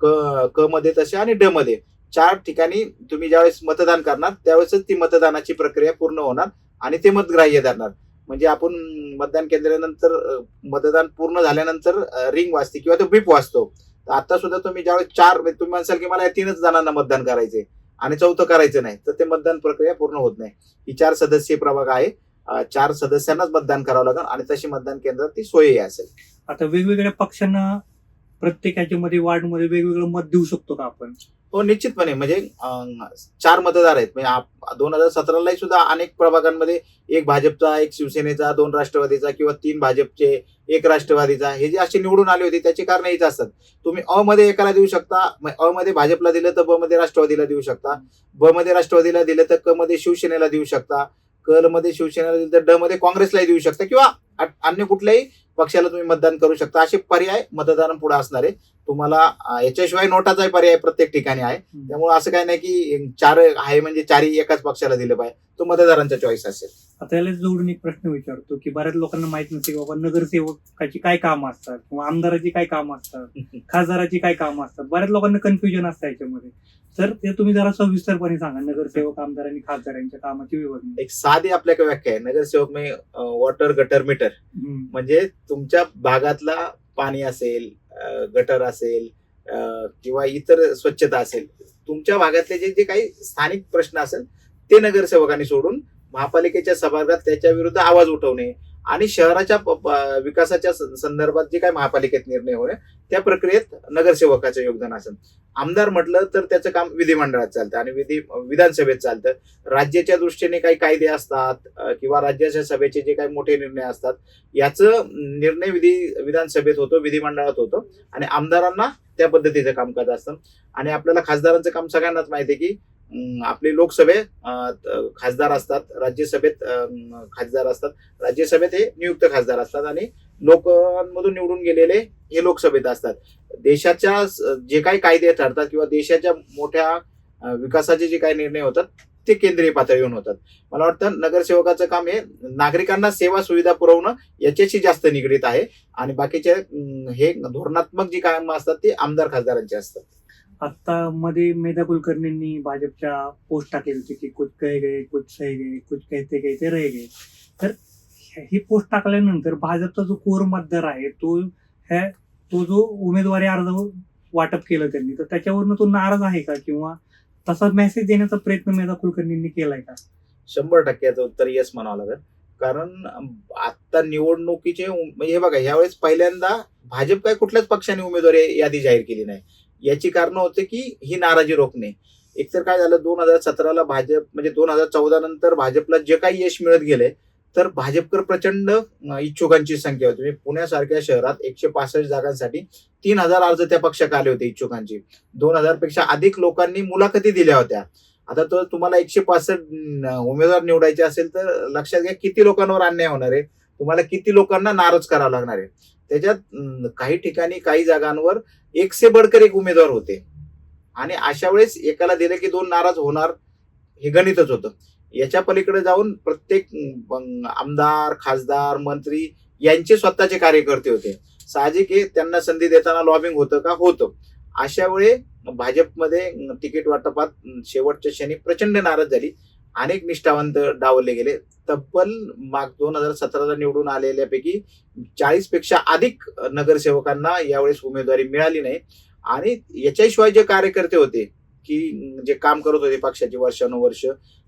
क मध्ये तसे आणि ड मध्ये 4 ठिकाणी तुम्ही ज्यावेळेस मतदान करणार त्यावेळेसच ती मतदानाची प्रक्रिया पूर्ण होणार आणि ते मतग्राह्य धरणार. म्हणजे आपण मतदान केंद्रानंतर मतदान पूर्ण झाल्यानंतर रिंग वाजते किंवा तो बीप वाजतो. आता सुद्धा तुम्ही ज्यावेळेस 4 तुम्ही म्हणसाल की मला या 3च जणांना मतदान करायचे आणि 4थं करायचं नाही, तर ते मतदान प्रक्रिया पूर्ण होत नाही. ही 4 सदस्यीय प्रभाग आहे, 4 सदस्यांनाच मतदान करावं लागेल आणि तशी मतदान केंद्रात ती सोयही असेल. आता वेगवेगळ्या पक्षांना प्रत्येक ह्याच्यामध्ये वार्डमध्ये वेगवेगळं मत देऊ शकतो का आपण? हो, निश्चितपणे. म्हणजे 4 मतदार आहेत. म्हणजे 2017ला सुद्धा अनेक प्रभागांमध्ये 1 भाजपचा, 1 शिवसेनेचा, 2 राष्ट्रवादीचा किंवा 3 भाजपचे, 1 राष्ट्रवादीचा, हे जे असे निवडून आले होते त्याची कारण हेच असतात. तुम्ही अ मध्ये एकाला देऊ शकता, अ मध्ये भाजपला दिलं तर ब मध्ये राष्ट्रवादीला देऊ शकता, ब मध्ये राष्ट्रवादीला दिलं तर क मध्ये शिवसेनेला देऊ शकता, क मध्ये शिवसेनेला दिलं तर ड मध्ये काँग्रेसलाही देऊ शकता किंवा अन्य कुठल्याही पक्षाला तुम्ही मतदान करू शकता. असे पर्याय मतदारांपुढे असणार आहे. तुम्हाला याच्याशिवाय नोटाचाही पर्याय प्रत्येक ठिकाणी आहे. त्यामुळे असं काही नाही की 4 आहे म्हणजे 4ही एकाच पक्षाला दिलं पाहिजे, तो मतदारांचा चॉईस असेल. आता याला जोडून एक प्रश्न विचारतो की बऱ्याच लोकांना माहित नसते की बाबा नगरसेवकाची काय कामं असतात किंवा आमदाराची काय कामं असतात, खासदाराची काय कामं असतात. बऱ्याच लोकांना कन्फ्युजन असतं याच्यामध्ये. तर ते तुम्ही जरा सविस्तरपणे सांगा, नगरसेवक, आमदार आणि खासदारांच्या कामाची विभागणी. एक साधी आपल्याकडे व्याख्या आहे, नगरसेवक म्हणजे वॉटर गटर मीटर. म्हणजे तुमच्या भागातला पाणी असेल, गटर असेल किंवा इतर स्वच्छता असेल, तुमच्या भागातले जे काही स्थानिक प्रश्न असेल ते नगरसेवकांनी सोडून महापालिकेच्या सभागृहात त्याच्या विरुद्ध आवाज उठवणे आणि शहराच्या विकासाच्या संदर्भात जे काही महापालिकेत निर्णय होणे त्या प्रक्रियेत नगरसेवकाचं योगदान असेल. आमदार म्हटलं तर त्याचं काम विधिमंडळात चालतं आणि विधानसभेत चालतं. राज्याच्या दृष्टीने काही कायदे असतात किंवा राज्याच्या सभेचे जे काही मोठे निर्णय असतात याचं निर्णय विधानसभेत होतो, विधिमंडळात होतो आणि आमदारांना त्या पद्धतीचं कामकाज असतं. आणि आपल्याला खासदारांचं काम सगळ्यांनाच माहिती आहे की आपली लोकसभेत खासदार असतात, राज्यसभेत खासदार असतात. राज्यसभेत हे नियुक्त खासदार असतात आणि लोकांमधून निवडून गेलेले हे लोकसभेत असतात. देशाच्या जे काही कायदे ठरतात किंवा देशाच्या मोठ्या विकासाचे जे काही निर्णय होतात ते केंद्रीय पातळीवर होतात. मला वाटतं नगरसेवकाचं काम हे नागरिकांना सेवा सुविधा पुरवणं याच्याशी जास्त निगडीत आहे आणि बाकीचे हे धोरणात्मक जी कामं असतात ते आमदार खासदारांचे असतात. आता मध्ये मेधा कुलकर्णींनी भाजपच्या पोस्ट टाकली होती की कुछ कहे गए, कुछ सहे गए, कुछ कहते कहते रह गए. तर ही पोस्ट टाकल्यानंतर भाजपचा जो कोर मतदार आहे तो जो उमेदवारी अर्ज वाटप केलं त्यांनी, तर त्याच्यावरनं तो नाराज आहे का किंवा तसा मेसेज देण्याचा प्रयत्न मेधा कुलकर्णींनी केलाय का? 100% याचं उत्तर येस म्हणावं लागेल. कारण आता निवडणुकीचे म्हणजे हे बघा, यावेळेस पहिल्यांदा भाजप काय कुठल्याच पक्षाने उमेदवारी यादी जाहीर केली नाही. याची कारण होते की ही नाराजी रोखणे. एकतर काय झालं, 2017ला भाजप म्हणजे 2014 नंतर भाजपला जे काही यश मिळत गेले, तर भाजपकडे प्रचंड इच्छुकांची संख्या होती. म्हणजे पुण्यासारख्या शहरात 165 जागांसाठी 3,000 अर्ज त्या पक्षाकडे आले होते इच्छुकांची. 2,000 पेक्षा अधिक लोकांनी मुलाखती दिल्या होत्या. आता तर तुम्हाला 165 उमेदवार निवडायचे असेल तर लक्षात घ्या किती लोकांवर अन्याय होणार आहे, तुम्हाला किती लोकांना नाराज करावं लागणार आहे. त्याच्यात काही ठिकाणी काही जागांवर एक से बडकर एक उमेदवार होते आणि अशा वेळेस एकाला दिलं की 2 नाराज होणार, हे गणितच होतं. याच्या पलीकडे जाऊन प्रत्येक आमदार, खासदार, मंत्री यांचे स्वतःचे कार्यकर्ते होते. साहजिक आहे, त्यांना संधी देताना लॉबिंग होतं का? होतं. अशा वेळी भाजपमध्ये तिकीट वाटपात शेवटच्या क्षणी प्रचंड नाराज झाली. अनेक निष्ठावंत डावलले गेले. तब्बल 2017ला निवडून आलेल्यापैकी 40 पेक्षा अधिक नगरसेवकांना यावेळेस उमेदवारी मिळाली नाही. आणि याच्याशिवाय जे कार्यकर्ते होते की जे काम करत होते पक्षाची वर्षानुवर्ष,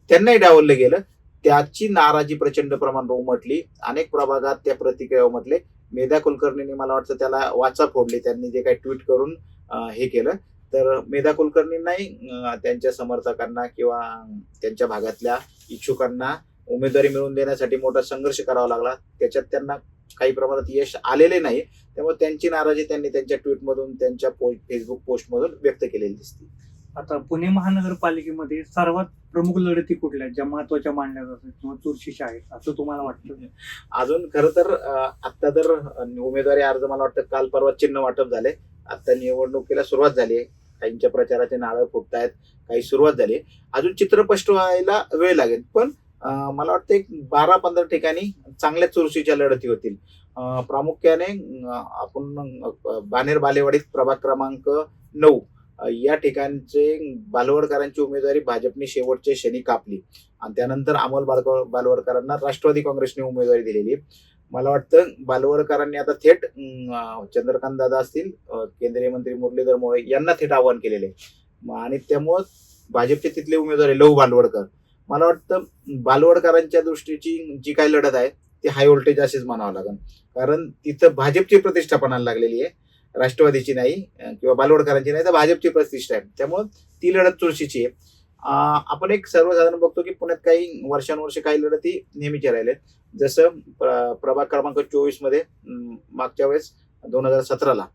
त्यांनाही डावललं गेलं. त्याची नाराजी प्रचंड प्रमाणात उमटली. अनेक प्रभागात त्या प्रतिक्रिया उमटले. मेधा कुलकर्णींनी मला वाटतं त्याला वाचा फोडली, त्यांनी जे काही ट्विट करून हे केलं. तर मेधा कुलकर्णींनाही त्यांच्या समर्थकांना किंवा त्यांच्या भागातल्या इच्छुकांना उमेदवारी मिळवून देण्यासाठी मोठा संघर्ष करावा लागला. त्याच्यात त्यांना काही प्रमाणात यश आलेले नाही. त्यामुळे त्यांची नाराजी त्यांनी त्यांच्या ट्विटमधून, त्यांच्या फेसबुक पोस्टमधून व्यक्त केलेली दिसते. आता पुणे महानगरपालिकेमध्ये सर्वात प्रमुख लढती कुठल्या आहेत, ज्या महत्वाच्या मानल्या जातात किंवा चुरशीच्या आहेत असं तुम्हाला वाटतं? अजून खरं तर आता तर उमेदवारी अर्ज मला वाटतं काल परवा चिन्ह वाटप झाले. आता निवडणुकीला सुरुवात झाली आहे. काहींच्या प्रचाराचे नारळ फुटतायत, काही सुरुवात झाली. अजून चित्र स्पष्ट व्हायला वेळ लागेल, पण मला वाटतं एक 12-15 ठिकाणी चांगल्या चुरशीच्या लढती होतील. प्रामुख्याने आपण बाणेर बालेवाडीत प्रभाग क्रमांक 9 या ठिकाणचे बालवडकरांची उमेदवारी भाजपने शेवटच्या क्षणी कापली आणि त्यानंतर अमोल बालवडकरांना राष्ट्रवादी काँग्रेसने उमेदवारी दिलेली. मला वाटतं बालवडकरांनी आता थेट चंद्रकांत दादा असतील, केंद्रीय मंत्री मुरलीधर मोहोळ यांना थेट आवाहन केलेले आहे आणि त्यामुळं भाजपचे तिथले उमेदवार लहू बालवडकर. मला वाटतं बालवडकरांच्या दृष्टीची जी काही लढत आहे ती हाय व्होल्टेज असेच म्हणावं लागेल, कारण तिथं भाजपची प्रतिष्ठा पणाला लागलेली आहे, राष्ट्रवादीची नाही किंवा बालवडकरांची नाही, तर भाजपची प्रतिष्ठा आहे. त्यामुळं ती लढत चुरशीची आहे. आपण एक सर्वसाधारण बघतो की पुण्यात काही वर्षानुवर्ष काही लढती नेहमीच्या राहिल्या. जसं प्रभाग क्रमांक 24 मध्ये मागच्या वेळेस 2017ला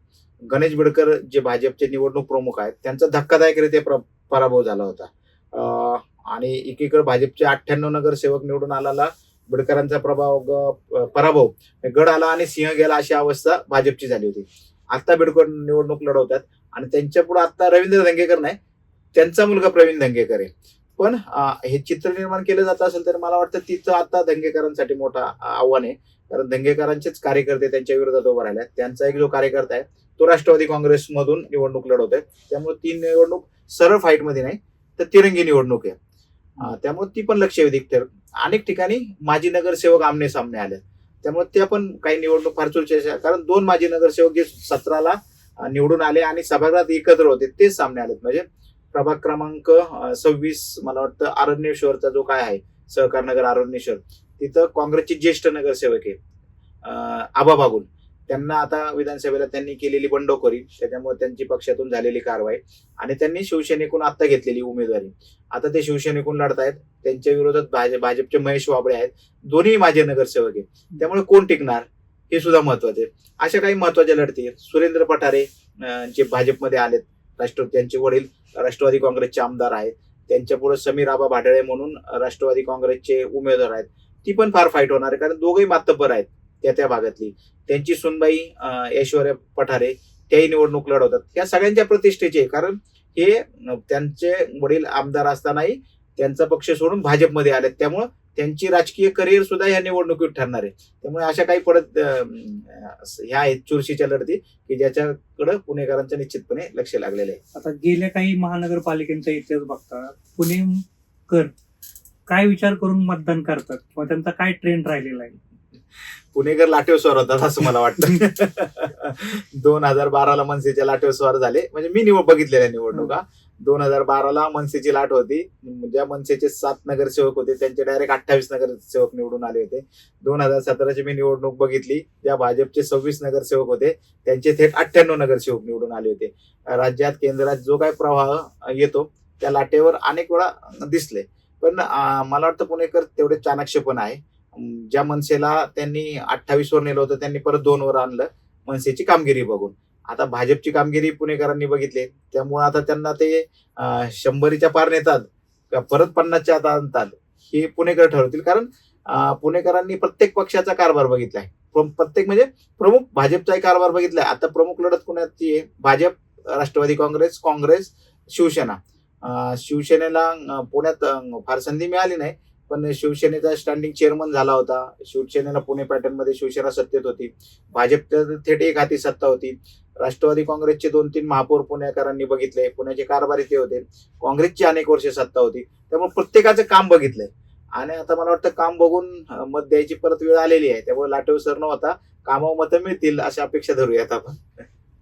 गणेश बिडकर जे भाजपचे निवडणूक प्रमुख आहेत त्यांचा धक्कादायकरीत्या पराभव झाला होता आणि एकीकडे भाजपचे 98 नगरसेवक निवडून आलेला बिडकरांचा पराभव गड आला आणि सिंह गेला अशी अवस्था भाजपची झाली होती. आता बिडकर निवडणूक लढवतात आणि त्यांच्या पुढे आता रवींद्र धंगेकर नाही, त्यांचा मुलगा प्रवीण धंगेकर आहे. पण हे चित्र निर्माण केलं जात असेल तर मला वाटतं तिथं आता धंगेकरांसाठी मोठा आव्हान आहे, कारण धंगेकरांचेच कार्यकर्ते त्यांच्या विरोधात उभा राहिले. त्यांचा एक जो कार्यकर्ता आहे तो राष्ट्रवादी काँग्रेसमधून निवडणूक लढवतोय. त्यामुळे ती निवडणूक सरळ फाईटमध्ये नाही तर तिरंगी निवडणूक आहे. त्यामुळे ती पण लक्षवेधिक ठरेल. अनेक ठिकाणी माजी नगरसेवक आमने सामने आले, त्यामुळे त्या पण काही निवडणूक फार चुरशीच्या, कारण 2 माजी नगरसेवक जे 17ला निवडून आले आणि सभागृहात एकत्र होते तेच सामने आलेत. म्हणजे प्रभाग क्रमांक 26 मला वाटतं अरण्येश्वरचा जो काय आहे सहकार नगर अरण्येश्वर, तिथं काँग्रेसचे ज्येष्ठ नगरसेवक आहे आबा बागुल, त्यांना आता विधानसभेला त्यांनी केलेली बंडखोरी, त्याच्यामुळे त्यांची पक्षातून झालेली कारवाई आणि त्यांनी शिवसेनेकडून आता घेतलेली उमेदवारी, आता ते शिवसेनेकडून लढतायत. त्यांच्या विरोधात भाजपचे महेश वाबळे आहेत, दोन्ही माझे नगरसेवक आहेत. त्यामुळे कोण टिकणार हे सुद्धा महत्वाचे. अशा काही महत्वाच्या लढती आहेत. सुरेंद्र पठारे जे भाजपमध्ये आलेत, त्यांचे वडील राष्ट्रवादी काँग्रेसचे आमदार आहेत, त्यांच्या पुढे समीर आबा भाडळे म्हणून राष्ट्रवादी काँग्रेसचे उमेदवार आहेत. ती पण फार फाईट होणार आहे, कारण दोघेही मातब्बर आहेत त्या भागातली. त्यांची सुनबाई ऐश्वर्या पठारे त्याही निवडणूक लढवतात. त्या सगळ्यांच्या प्रतिष्ठेचे, कारण हे त्यांचे वडील आमदार असतानाही त्यांचा पक्ष सोडून भाजपमध्ये आलेत, त्यामुळे त्यांची राजकीय करिअर सुद्धा या निवडणुकीत ठरणार आहे. त्यामुळे अशा काही पडत ह्या आहेत चुरशीच्या लढती की ज्याच्याकडे पुणेकरांचं निश्चितपणे लक्ष लागलेलं आहे. आता गेल्या काही महानगरपालिकांचा इतिहास बघता पुणेकर काय विचार करून मतदान करतात किंवा त्यांचा काय ट्रेंड राहिलेला आहे? पुणेकर लाटेव स्वार होतात असं मला वाटतं. 2012ला मनसेच्या लाटेव स्वार झाले, म्हणजे मी बघितलेल्या निवडणुका. 2012ला मनसेची लाट होती. ज्या मनसेचे 7 नगरसेवक होते त्यांचे डायरेक्ट 28 नगरसेवक निवडून आले होते. 2017ची मी निवडणूक बघितली, ज्या भाजपचे 26 नगरसेवक होते त्यांचे थेट 98 नगरसेवक निवडून आले होते. राज्यात केंद्रात जो काही प्रवाह येतो त्या लाटेवर अनेक वेळा दिसले. पण मला वाटतं पुणेकर तेवढे चाणाक्ष पण आहे. ज्या मनसेला त्यांनी 28 वर नेलं होतं त्यांनी परत 2 वर आणलं मनसेची कामगिरी बघून. आता भाजपची कामगिरी पुणेकरांनी बघितली, त्यामुळे आता त्यांना ते 100च्या पार नेतात का परत 50च्या आता आणतात हे पुणेकर ठरवतील. कारण पुणेकरांनी प्रत्येक पक्षाचा कारभार बघितलाय. प्रत्येक म्हणजे प्रमुख भाजपचाही कारभार बघितलाय. आता प्रमुख लढत कोणाची आहे? भाजप, राष्ट्रवादी काँग्रेस, काँग्रेस, शिवसेना. शिवसेनेला पुण्यात फार संधी मिळाली नाही, पण शिवसेनेचा स्टँडिंग चेअरमन झाला होता. शिवसेनेला पुणे पॅटर्नमध्ये शिवसेना सत्तेत होती. भाजप थेट एक हाती सत्ता होती. राष्ट्रवादी काँग्रेसचे 2-3 महापौर पुणेकरांनी बघितले, पुण्याचे कारभारी ते होते. काँग्रेसची अनेक वर्षे सत्ता होती. त्यामुळे प्रत्येकाचं काम बघितलंय आणि आता मला वाटतं काम बघून मत द्यायची परत वेळ आलेली आहे. त्यामुळे लाटेवर न होता कामावर मतं मिळतील अशी अपेक्षा धरूयात आपण.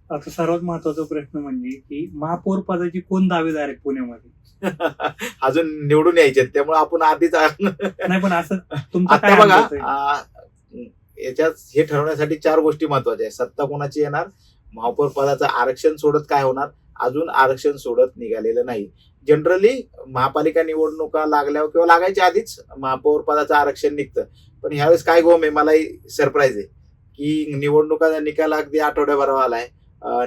आता सर्वात महत्वाचा प्रश्न म्हणजे की महापौर पदाची कोण दावेदार आहे पुण्यामध्ये? अजून निवडून यायचे, त्यामुळे आपण आधीच नाही, पण असं तुमचं काय आता बघा, अंदाज आहे? याच्यात हे ठरवण्यासाठी 4 गोष्टी महत्वाच्या आहेत. सत्ता कोणाची येणार, महापौर पदाचं आरक्षण सोडत काय होणार, अजून आरक्षण सोडत निघालेलं नाही. जनरली महापालिका निवडणुका लागल्यावर किंवा लागायच्या आधीच महापौर पदाचं आरक्षण निघतं. पण ह्यावेळेस काय गोम आहे, मलाही सरप्राईज आहे की निवडणुकाचा निकाल अगदी आठवड्याभरावा आलाय.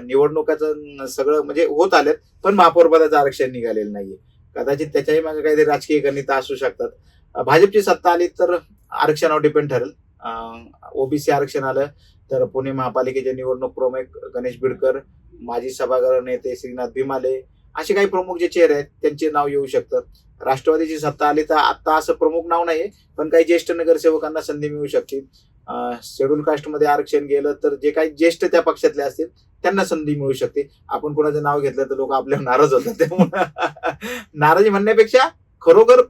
निवडणुकाचं सगळं म्हणजे होत आलेत, पण महापौर पदाचं आरक्षण निघालेलं नाहीये. कदाचित त्याच्याही मागे काहीतरी राजकीय गणित असू शकतात. भाजपची सत्ता आली तर आरक्षणावर डिपेंड ठरेल. ओबीसी आरक्षण आलं तर पुणे महापालिकेचे निवडणूक प्रमुख गणेश बिडकर, माजी सभागृह नेते श्रीनाथ भीमाले, असे काही प्रमुख जे चेहरे आहेत त्यांचे नाव येऊ शकतं. राष्ट्रवादीची सत्ता आली तर आता असं प्रमुख नाव नाहीये, पण काही ज्येष्ठ नगरसेवकांना संधी मिळू शकते. शेड्यूल कास्टमध्ये आरक्षण गेलं तर जे काही ज्येष्ठ त्या पक्षातले असतील त्यांना संधी मिळू शकते. आपण कोणाचं नाव घेतलं तर लोक आपल्यावर नाराज होतात. त्यामुळे नाराजी म्हणण्यापेक्षा खरोखर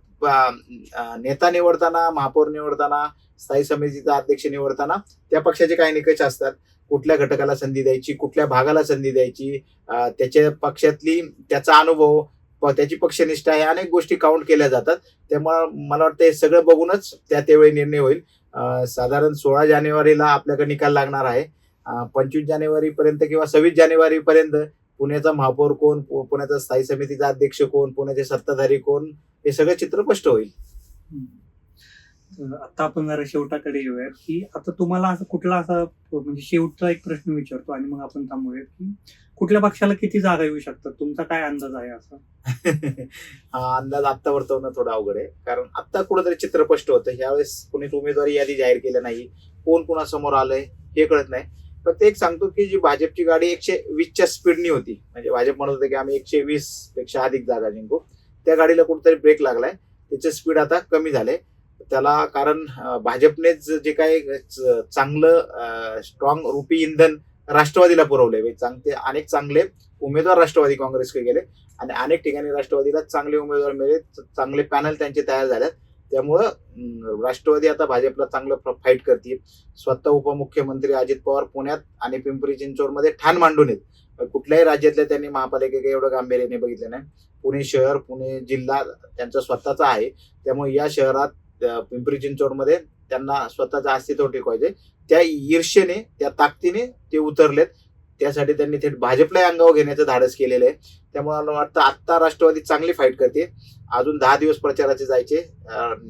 नेता निवडताना, महापौर निवडताना, स्थायी समितीचा अध्यक्ष निवडताना त्या पक्षाचे काही निकष असतात. कुठल्या घटकाला संधी द्यायची, कुठल्या भागाला संधी द्यायची, त्याच्या पक्षातली त्याचा अनुभव, त्याची पक्षनिष्ठा, या अनेक गोष्टी काउंट केल्या जातात. त्यामुळे मला वाटतं हे सगळं बघूनच त्यावेळी निर्णय होईल. साधारण 16 जानेवारीला आपल्याकडे निकाल लागणार आहे. 25 जानेवारी पर्यंत किंवा 26 जानेवारी पर्यंत पुण्याचा महापौर कोण, पुण्याचा स्थायी समितीचा अध्यक्ष कोण, पुण्याचे सत्ताधारी कोण, हे सगळं चित्र स्पष्ट होईल. आता आपण जरा शेवटाकडे येऊयात की आता तुम्हाला असं कुठला असा म्हणजे शेवटचा एक प्रश्न विचारतो आणि मग आपण थांबूयात की कुठल्या पक्षाला किती जागा येऊ शकतात, तुमचा काय अंदाज आहे असा? हा अंदाज आत्ता वर्तवणं थोडं अवघड आहे, कारण आत्ता कुठेतरी चित्र स्पष्ट होतं. यावेळेस कुणीच उमेदवारी यादी जाहीर केली नाही, कोण कुणासमोर आलंय हे कळत नाही. फक्त एक सांगतो की जी भाजपची गाडी 120च्या स्पीडनी होती, म्हणजे भाजप म्हणत होते की आम्ही 120 पेक्षा अधिक जागा जिंकू, त्या गाडीला कुठेतरी ब्रेक लागलाय. त्याचं स्पीड आता कमी झालंय. त्याला कारण भाजपनेच जे काही चांगलं स्ट्रॉंग रुपी इंधन राष्ट्रवादीला पुरवले, अनेक चांगले उमेदवार राष्ट्रवादी काँग्रेसकडे गेले आणि अनेक ठिकाणी राष्ट्रवादीला चांगले उमेदवार मिळाले, चांगले पॅनल त्यांचे तयार झालेत. त्यामुळं राष्ट्रवादी आता भाजपला चांगलं फाईट करते. स्वतः उपमुख्यमंत्री अजित पवार पुण्यात आणि पिंपरी चिंचवडमध्ये ठाण मांडून आहेत. कुठल्याही राज्यातल्या त्यांनी महापालिकेकडे एवढं गांभीर्याने बघितलं नाही. पुणे शहर, पुणे जिल्हा त्यांचा स्वतःचा आहे. त्यामुळे या शहरात पिंपरी चिंचवडमध्ये त्यांना स्वतःचं अस्तित्व टिकवायचे. त्या ईर्ष्येने, त्या ताकदीने ते उतरलेत. त्यासाठी त्यांनी थेट भाजपला अंगावर घेण्याचं धाडस केलेलं आहे. त्यामुळे मला वाटतं आत्ता राष्ट्रवादी चांगली फाईट करते. अजून 10 दिवस प्रचाराचे जायचे.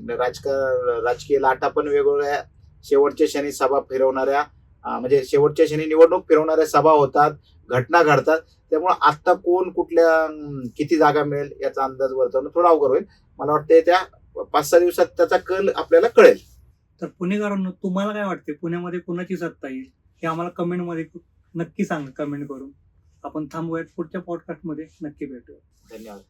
राजकीय लाटा पण वेगवेगळ्या शेवटच्या क्षणी सभा फिरवणाऱ्या, म्हणजे शेवटच्या क्षणी निवडणूक फिरवणाऱ्या सभा होतात, घटना घडतात. त्यामुळे आत्ता कोण कुठल्या किती जागा मिळेल याचा अंदाज वर्तवणं थोडं अवघड होईल. मला वाटतं त्या 5-6 दिवसात त्याचा कल आपल्याला कळेल. तर पुणेकरांनो, तुम्हाला काय वाटते पुण्यामध्ये कोणाची सत्ता येईल हे आम्हाला कमेंटमध्ये नक्की सांगा, कमेंट करून. आपण थांबूयात, पुढच्या पॉडकास्टमध्ये नक्की भेटूया. धन्यवाद.